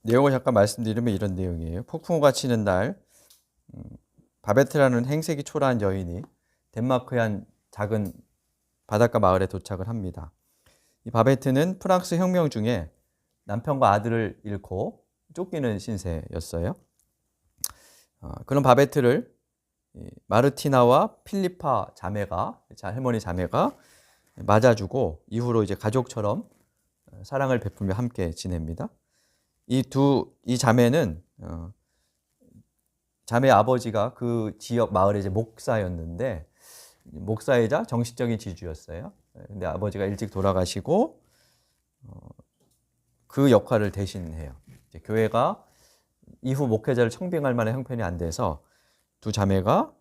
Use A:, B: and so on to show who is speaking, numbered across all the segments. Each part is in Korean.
A: 내용을 잠깐 말씀드리면 이런 내용이에요. 폭풍우가 치는 날 바베트라는 행색이 초라한 여인이 덴마크의 한 작은 바닷가 마을에 도착을 합니다. 이 바베트는 프랑스 혁명 중에 남편과 아들을 잃고 쫓기는 신세였어요. 그런 바베트를 마르티나와 필리파 자매가, 할머니 자매가 맞아주고 이후로 이제 가족처럼 사랑을 베풀며 함께 지냅니다. 이 자매는 자매 아버지가 그 지역 마을의 이제 목사였는데 목사이자 정식적인 지주였어요. 근데 아버지가 일찍 돌아가시고 그 역할을 대신해요. 이제 교회가 이후 목회자를 청빙할 만한 형편이 안 돼서 두 자매가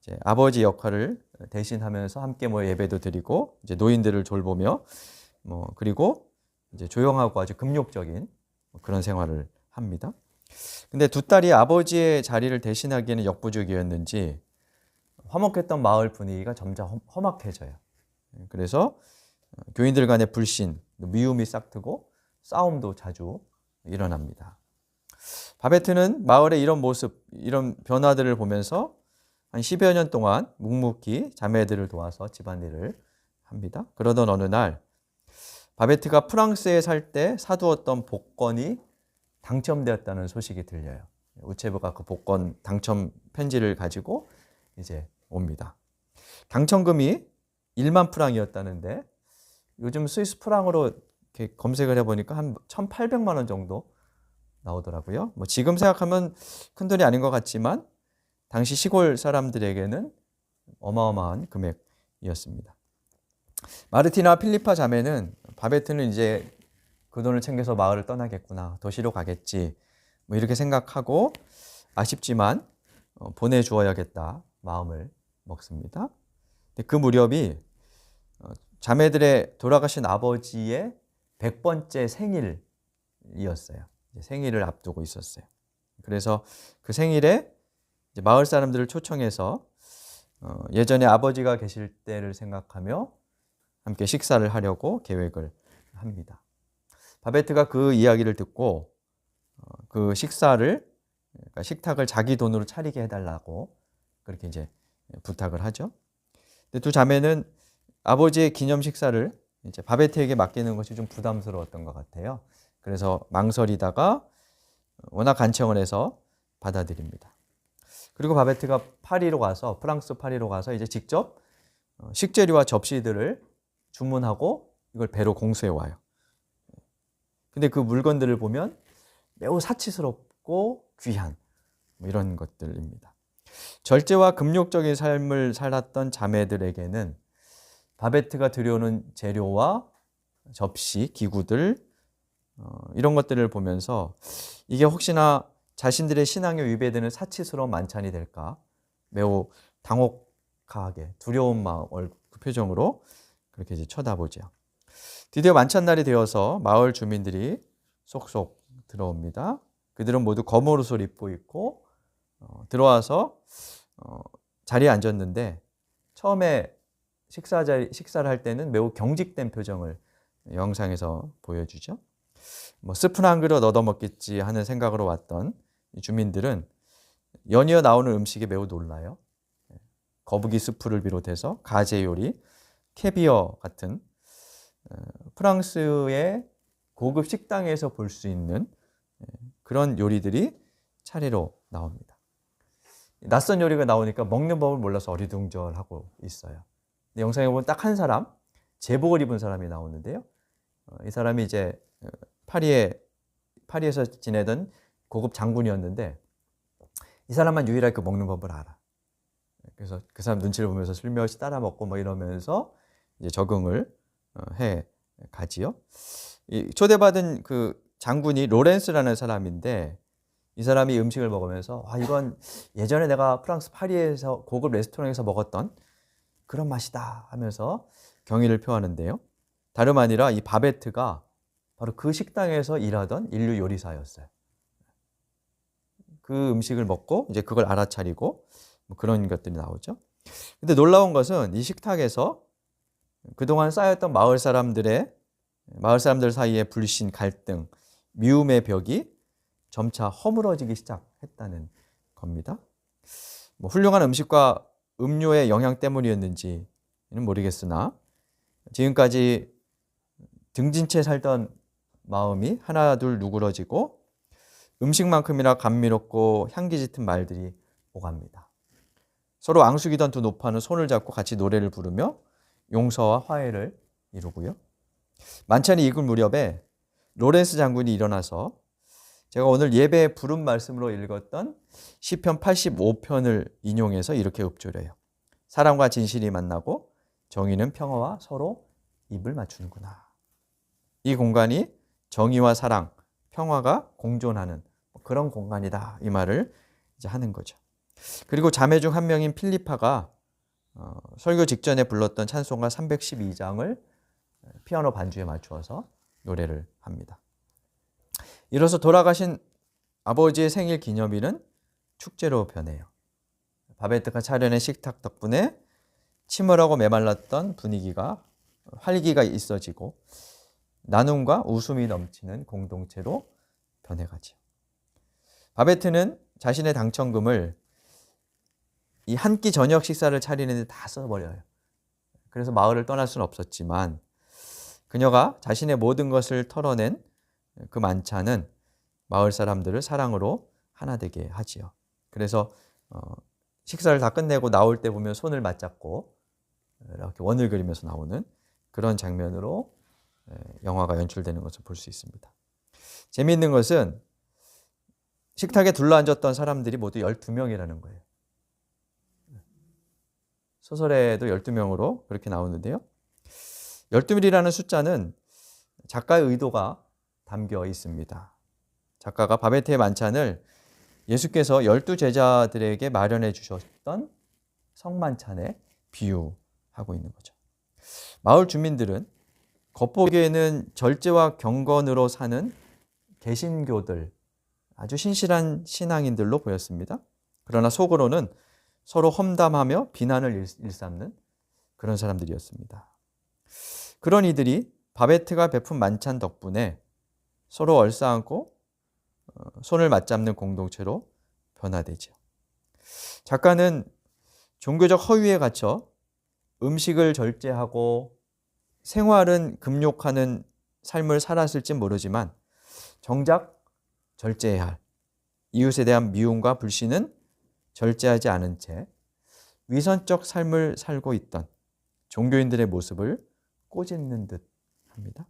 A: 이제 아버지 역할을 대신하면서 함께 예배도 드리고 이제 노인들을 돌보며 그리고 이제 조용하고 아주 금욕적인 그런 생활을 합니다. 근데 두 딸이 아버지의 자리를 대신하기에는 역부족이었는지 화목했던 마을 분위기가 점점 험악해져요. 그래서 교인들 간의 불신, 미움이 싹트고 싸움도 자주 일어납니다. 바베트는 마을의 이런 모습, 이런 변화들을 보면서 한 10여 년 동안 묵묵히 자매들을 도와서 집안일을 합니다. 그러던 어느 날 바베트가 프랑스에 살 때 사두었던 복권이 당첨되었다는 소식이 들려요. 우체부가 그 복권 당첨 편지를 가지고 이제 옵니다. 당첨금이 1만 프랑이었다는데 요즘 스위스 프랑으로 이렇게 검색을 해보니까 한 1,800만 원 정도 나오더라고요. 지금 생각하면 큰 돈이 아닌 것 같지만 당시 시골 사람들에게는 어마어마한 금액이었습니다. 마르티나 필리파 자매는 바베트는 이제 그 돈을 챙겨서 마을을 떠나겠구나, 도시로 가겠지, 이렇게 생각하고 아쉽지만 보내주어야겠다 마음을 먹습니다. 그 무렵이 자매들의 돌아가신 아버지의 100번째 생일이었어요. 생일을 앞두고 있었어요. 그래서 그 생일에 마을 사람들을 초청해서 예전에 아버지가 계실 때를 생각하며 함께 식사를 하려고 계획을 합니다. 바베트가 그 이야기를 듣고 그 그러니까 식탁을 자기 돈으로 차리게 해달라고 그렇게 이제 부탁을 하죠. 근데 두 자매는 아버지의 기념 식사를 이제 바베트에게 맡기는 것이 좀 부담스러웠던 것 같아요. 그래서 망설이다가 워낙 간청을 해서 받아들입니다. 그리고 바베트가 프랑스 파리로 가서 이제 직접 식재료와 접시들을 주문하고 이걸 배로 공수해 와요. 근데 그 물건들을 보면 매우 사치스럽고 귀한 이런 것들입니다. 절제와 금욕적인 삶을 살았던 자매들에게는 바베트가 들여오는 재료와 접시, 기구들 이런 것들을 보면서 이게 혹시나 자신들의 신앙에 위배되는 사치스러운 만찬이 될까 매우 당혹하게 두려운 마음, 그 표정으로 그렇게 이제 쳐다보죠. 드디어 만찬날이 되어서 마을 주민들이 속속 들어옵니다. 그들은 모두 검은 옷을 입고 있고 들어와서 자리에 앉았는데 처음에 식사를 할 때는 매우 경직된 표정을 영상에서 보여주죠. 스푼 한 그릇 얻어먹겠지 하는 생각으로 왔던 주민들은 연이어 나오는 음식에 매우 놀라요. 거북이 스프를 비롯해서 가재 요리, 캐비어 같은 프랑스의 고급 식당에서 볼 수 있는 그런 요리들이 차례로 나옵니다. 낯선 요리가 나오니까 먹는 법을 몰라서 어리둥절하고 있어요. 영상에 보면 딱 한 사람, 제복을 입은 사람이 나오는데요. 이 사람이 이제 파리에서 지내던 고급 장군이었는데 이 사람만 유일하게 그 먹는 법을 알아. 그래서 그 사람 눈치를 보면서 슬며시 따라 먹고 이러면서 이제 적응을 해 가지요. 초대받은 그 장군이 로렌스라는 사람인데 이 사람이 음식을 먹으면서 이건 예전에 내가 프랑스 파리에서 고급 레스토랑에서 먹었던 그런 맛이다 하면서 경의를 표하는데요. 다름 아니라 이 바베트가 바로 그 식당에서 일하던 인류 요리사였어요. 그 음식을 먹고 이제 그걸 알아차리고 그런 것들이 나오죠. 근데 놀라운 것은 이 식탁에서 그동안 쌓였던 마을 사람들 사이의 불신, 갈등, 미움의 벽이 점차 허물어지기 시작했다는 겁니다. 뭐 훌륭한 음식과 음료의 영향 때문이었는지는 모르겠으나 지금까지 등진 채 살던 마음이 하나둘 누그러지고 음식만큼이나 감미롭고 향기 짙은 말들이 오갑니다. 서로 앙숙이던 두 노파는 손을 잡고 같이 노래를 부르며 용서와 화해를 이루고요. 만찬이 익을 무렵에 로렌스 장군이 일어나서 제가 오늘 예배에 부른 말씀으로 읽었던 시편 85편을 인용해서 이렇게 읊조려요. 사랑과 진실이 만나고 정의는 평화와 서로 입을 맞추는구나. 이 공간이 정의와 사랑, 평화가 공존하는 그런 공간이다. 이 말을 이제 하는 거죠. 그리고 자매 중 한 명인 필리파가 설교 직전에 불렀던 찬송가 312장을 피아노 반주에 맞추어서 노래를 합니다. 이로써 돌아가신 아버지의 생일 기념일은 축제로 변해요. 바베트가 차려낸 식탁 덕분에 침울하고 메말랐던 분위기가 활기가 있어지고 나눔과 웃음이 넘치는 공동체로 변해가죠. 바베트는 자신의 당첨금을 이 한 끼 저녁 식사를 차리는 데 다 써버려요. 그래서 마을을 떠날 수는 없었지만 그녀가 자신의 모든 것을 털어낸 그 만찬은 마을 사람들을 사랑으로 하나 되게 하지요. 그래서 식사를 다 끝내고 나올 때 보면 손을 맞잡고 이렇게 원을 그리면서 나오는 그런 장면으로 영화가 연출되는 것을 볼 수 있습니다. 재미있는 것은 식탁에 둘러앉았던 사람들이 모두 12명이라는 거예요. 소설에도 12명으로 그렇게 나오는데요. 12이라는 숫자는 작가의 의도가 담겨 있습니다. 작가가 바베트의 만찬을 예수께서 12제자들에게 마련해 주셨던 성만찬에 비유하고 있는 거죠. 마을 주민들은 겉보기에는 절제와 경건으로 사는 개신교들, 아주 신실한 신앙인들로 보였습니다. 그러나 속으로는 서로 험담하며 비난을 일삼는 그런 사람들이었습니다. 그런 이들이 바베트가 베푼 만찬 덕분에 서로 얼싸안고 손을 맞잡는 공동체로 변화되죠. 작가는 종교적 허위에 갇혀 음식을 절제하고 생활은 금욕하는 삶을 살았을지 모르지만 정작 절제해야 할 이웃에 대한 미움과 불신은 절제하지 않은 채 위선적 삶을 살고 있던 종교인들의 모습을 꼬집는 듯 합니다.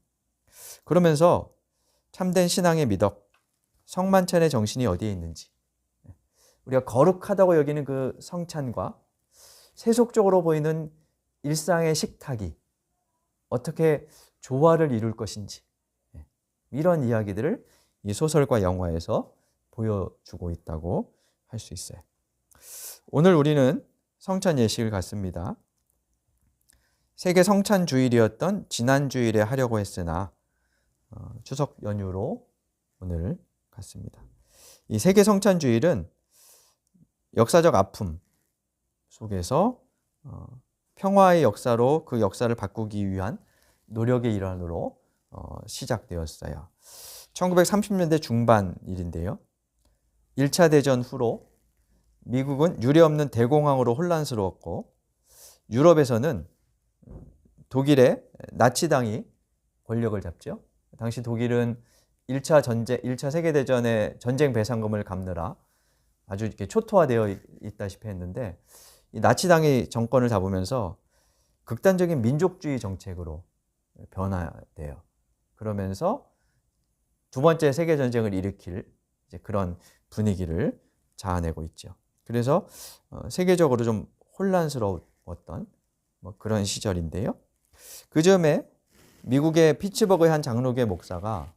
A: 그러면서 참된 신앙의 미덕, 성만찬의 정신이 어디에 있는지, 우리가 거룩하다고 여기는 그 성찬과 세속적으로 보이는 일상의 식탁이 어떻게 조화를 이룰 것인지, 이런 이야기들을 이 소설과 영화에서 보여주고 있다고 할 수 있어요. 오늘 우리는 성찬 예식을 갖습니다. 세계 성찬 주일이었던 지난 주일에 하려고 했으나 추석 연휴로 오늘 갖습니다. 이 세계 성찬 주일은 역사적 아픔 속에서 평화의 역사로 그 역사를 바꾸기 위한 노력의 일환으로 시작되었어요. 1930년대 중반 일인데요. 1차 대전 후로 미국은 유례없는 대공황으로 혼란스러웠고 유럽에서는 독일의 나치당이 권력을 잡죠. 당시 독일은 1차 세계대전의 전쟁 배상금을 갚느라 아주 이렇게 초토화되어 있다시피 했는데 이 나치당이 정권을 잡으면서 극단적인 민족주의 정책으로 변화돼요. 그러면서 두 번째 세계전쟁을 일으킬 이제 그런 분위기를 자아내고 있죠. 그래서 세계적으로 좀 혼란스러웠던 그런 시절인데요. 그 즈음에 미국의 피츠버그의 한 장로교회 목사가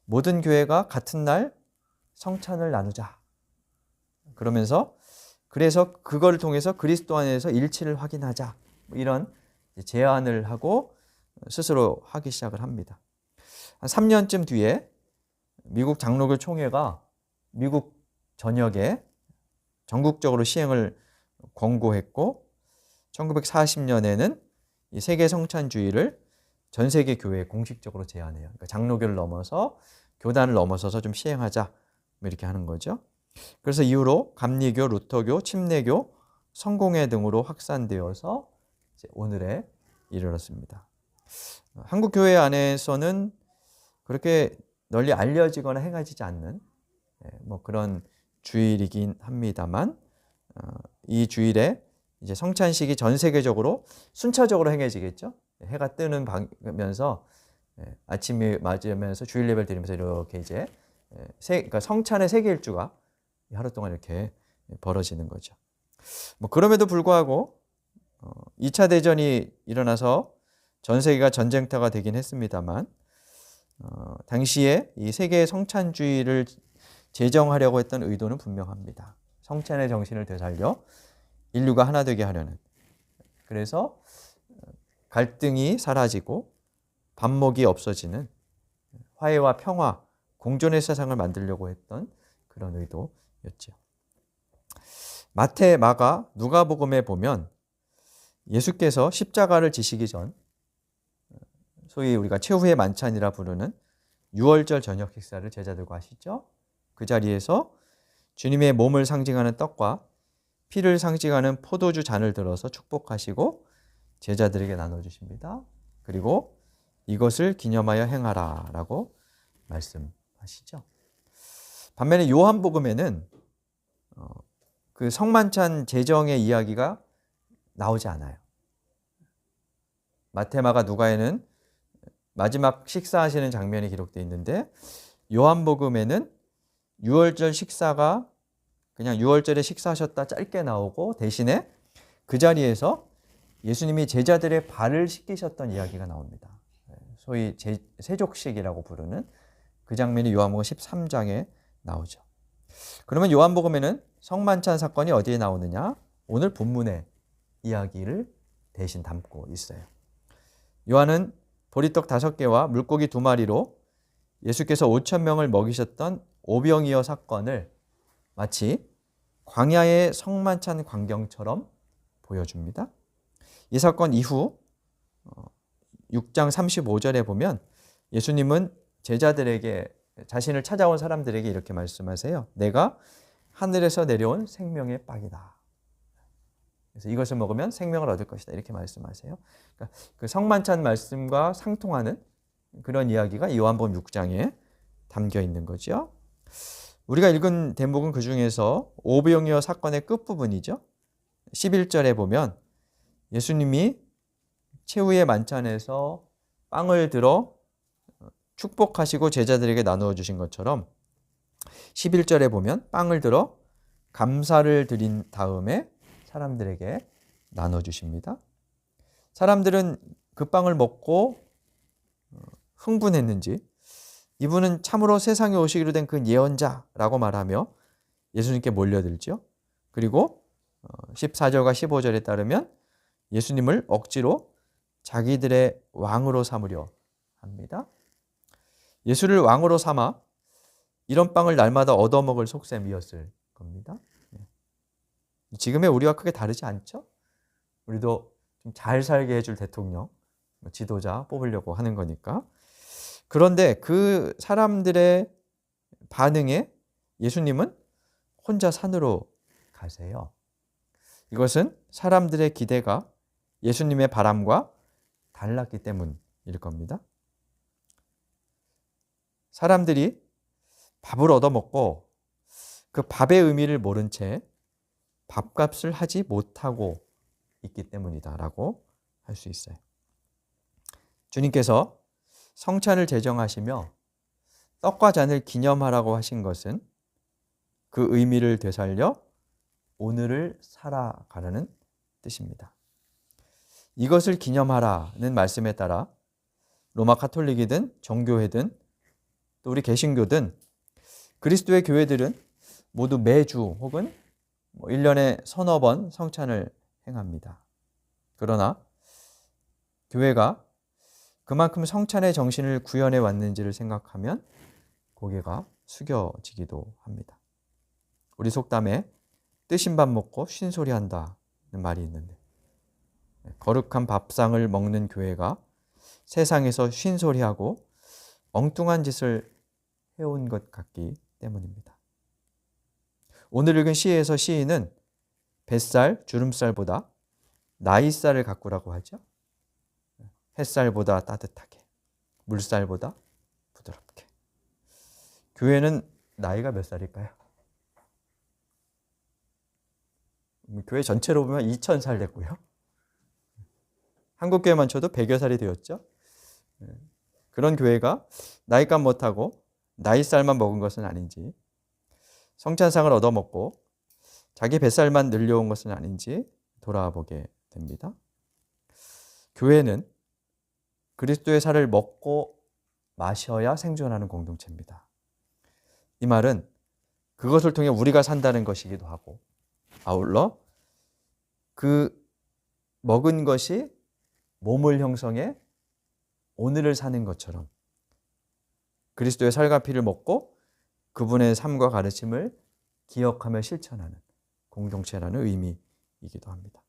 A: 모든 교회가 같은 날 성찬을 나누자. 그러면서 그래서 그걸 통해서 그리스도 안에서 일치를 확인하자. 이런 제안을 하고 스스로 하기 시작을 합니다. 한 3년쯤 뒤에 미국 장로교 총회가 미국 전역에 전국적으로 시행을 권고했고 1940년에는 이 세계 성찬주의를 전 세계 교회에 공식적으로 제안해요. 그러니까 장로교를 넘어서 교단을 넘어서서 좀 시행하자. 이렇게 하는 거죠. 그래서 이후로 감리교, 루터교, 침례교, 성공회 등으로 확산되어서 이제 오늘에 이르렀습니다. 한국 교회 안에서는 그렇게 널리 알려지거나 행해지지 않는 뭐 그런 주일이긴 합니다만, 이 주일에 이제 성찬식이 전 세계적으로 순차적으로 행해지겠죠. 해가 뜨는 방면서 아침이 맞으면서 주일 예배를 드리면서 이렇게 이제 그러니까 성찬의 세계 일주가 하루 동안 이렇게 벌어지는 거죠. 뭐 그럼에도 불구하고 2차 대전이 일어나서 전 세계가 전쟁터가 되긴 했습니다만, 당시에 이 세계 성찬주의를 제정하려고 했던 의도는 분명합니다. 성찬의 정신을 되살려 인류가 하나 되게 하려는. 그래서 갈등이 사라지고 반목이 없어지는 화해와 평화, 공존의 세상을 만들려고 했던 그런 의도였죠. 마태, 마가, 누가복음에 보면 예수께서 십자가를 지시기 전, 소위 우리가 최후의 만찬이라 부르는 유월절 저녁 식사를 제자들과 하시죠. 그 자리에서 주님의 몸을 상징하는 떡과 피를 상징하는 포도주 잔을 들어서 축복하시고 제자들에게 나눠주십니다. 그리고 이것을 기념하여 행하라 라고 말씀하시죠. 반면에 요한복음에는 그 성만찬 제정의 이야기가 나오지 않아요. 마태, 마가, 누가에는 마지막 식사하시는 장면이 기록되어 있는데, 요한복음에는 유월절 식사가 그냥 유월절에 식사하셨다 짧게 나오고, 대신에 그 자리에서 예수님이 제자들의 발을 씻기셨던 이야기가 나옵니다. 소위 세족식이라고 부르는 그 장면이 요한복음 13장에 나오죠. 그러면 요한복음에는 성만찬 사건이 어디에 나오느냐? 오늘 본문의 이야기를 대신 담고 있어요. 요한은 보리떡 5개와 물고기 2마리로 예수께서 5,000명을 먹이셨던 오병이어 사건을 마치 광야의 성만찬 광경처럼 보여줍니다. 이 사건 이후 6장 35절에 보면 예수님은 제자들에게, 자신을 찾아온 사람들에게 이렇게 말씀하세요. 내가 하늘에서 내려온 생명의 빵이다. 그래서 이것을 먹으면 생명을 얻을 것이다. 이렇게 말씀하세요. 그러니까 그 성만찬 말씀과 상통하는 그런 이야기가 요한복음 6장에 담겨 있는 거죠. 우리가 읽은 대목은 그 중에서 오병이어 사건의 끝부분이죠. 11절에 보면 예수님이 최후의 만찬에서 빵을 들어 축복하시고 제자들에게 나누어 주신 것처럼 11절에 보면 빵을 들어 감사를 드린 다음에 사람들에게 나눠주십니다. 사람들은 그 빵을 먹고 흥분했는지 이분은 참으로 세상에 오시기로 된 그 예언자라고 말하며 예수님께 몰려들죠. 그리고 14절과 15절에 따르면 예수님을 억지로 자기들의 왕으로 삼으려 합니다. 예수를 왕으로 삼아 이런 빵을 날마다 얻어먹을 속셈이었을 겁니다. 지금의 우리와 크게 다르지 않죠? 우리도 좀 잘 살게 해줄 대통령, 지도자 뽑으려고 하는 거니까. 그런데 그 사람들의 반응에 예수님은 혼자 산으로 가세요. 이것은 사람들의 기대가 예수님의 바람과 달랐기 때문일 겁니다. 사람들이 밥을 얻어먹고 그 밥의 의미를 모른 채 밥값을 하지 못하고 있기 때문이다라고 할 수 있어요. 주님께서 성찬을 제정하시며 떡과 잔을 기념하라고 하신 것은 그 의미를 되살려 오늘을 살아가라는 뜻입니다. 이것을 기념하라는 말씀에 따라 로마 가톨릭이든 정교회든 또 우리 개신교든 그리스도의 교회들은 모두 매주 혹은 1년에 서너 번 성찬을 행합니다. 그러나 교회가 그만큼 성찬의 정신을 구현해 왔는지를 생각하면 고개가 숙여지기도 합니다. 우리 속담에 뜨신 밥 먹고 쉰소리 한다는 말이 있는데, 거룩한 밥상을 먹는 교회가 세상에서 쉰소리하고 엉뚱한 짓을 해온 것 같기 때문입니다. 오늘 읽은 시에서 시인은 뱃살, 주름살보다 나이살을 가꾸라고 하죠. 햇살보다 따뜻하게, 물살보다 부드럽게. 교회는 나이가 몇 살일까요? 교회 전체로 보면 2000살 됐고요. 한국교회만 쳐도 100여 살이 되었죠. 그런 교회가 나이값 못하고 나이살만 먹은 것은 아닌지, 성찬상을 얻어먹고 자기 뱃살만 늘려온 것은 아닌지 돌아보게 됩니다. 교회는 그리스도의 살을 먹고 마셔야 생존하는 공동체입니다. 이 말은 그것을 통해 우리가 산다는 것이기도 하고, 아울러 그 먹은 것이 몸을 형성해 오늘을 사는 것처럼 그리스도의 살과 피를 먹고 그분의 삶과 가르침을 기억하며 실천하는 공동체라는 의미이기도 합니다.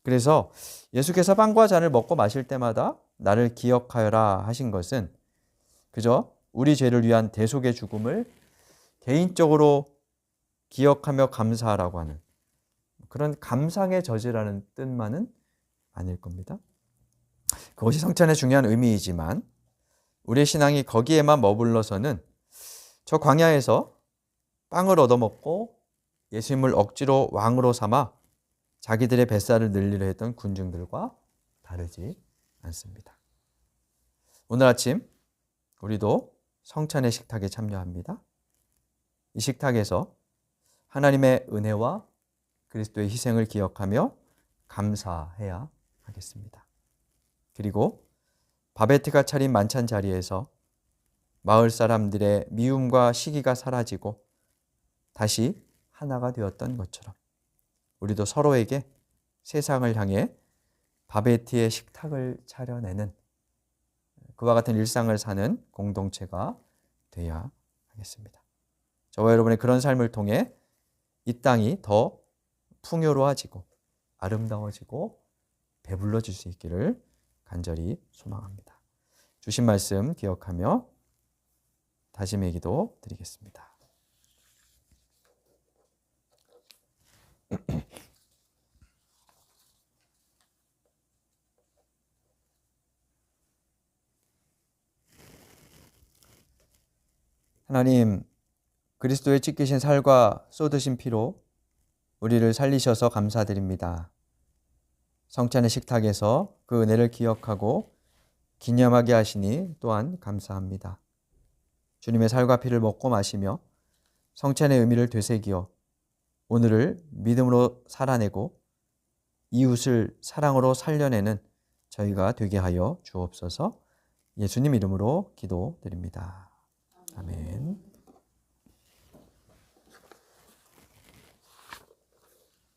A: 그래서 예수께서 빵과 잔을 먹고 마실 때마다 나를 기억하여라 하신 것은 그저 우리 죄를 위한 대속의 죽음을 개인적으로 기억하며 감사하라고 하는 그런 감상의 저지라는 뜻만은 아닐 겁니다. 그것이 성찬의 중요한 의미이지만 우리의 신앙이 거기에만 머물러서는 저 광야에서 빵을 얻어먹고 예수님을 억지로 왕으로 삼아 자기들의 뱃살을 늘리려 했던 군중들과 다르지 않습니다. 오늘 아침 우리도 성찬의 식탁에 참여합니다. 이 식탁에서 하나님의 은혜와 그리스도의 희생을 기억하며 감사해야 하겠습니다. 그리고 바베트가 차린 만찬 자리에서 마을 사람들의 미움과 시기가 사라지고 다시 하나가 되었던 것처럼 우리도 서로에게 세상을 향해 바베트의 식탁을 차려내는 그와 같은 일상을 사는 공동체가 되어야 하겠습니다. 저와 여러분의 그런 삶을 통해 이 땅이 더 풍요로워지고 아름다워지고 배불러질 수 있기를 간절히 소망합니다. 주신 말씀 기억하며 다짐의 기도 드리겠습니다. 하나님, 그리스도의 찢기신 살과 쏟으신 피로 우리를 살리셔서 감사드립니다. 성찬의 식탁에서 그 은혜를 기억하고 기념하게 하시니 또한 감사합니다. 주님의 살과 피를 먹고 마시며 성찬의 의미를 되새기어 오늘을 믿음으로 살아내고 이웃을 사랑으로 살려내는 저희가 되게 하여 주옵소서. 예수님 이름으로 기도드립니다. 아멘.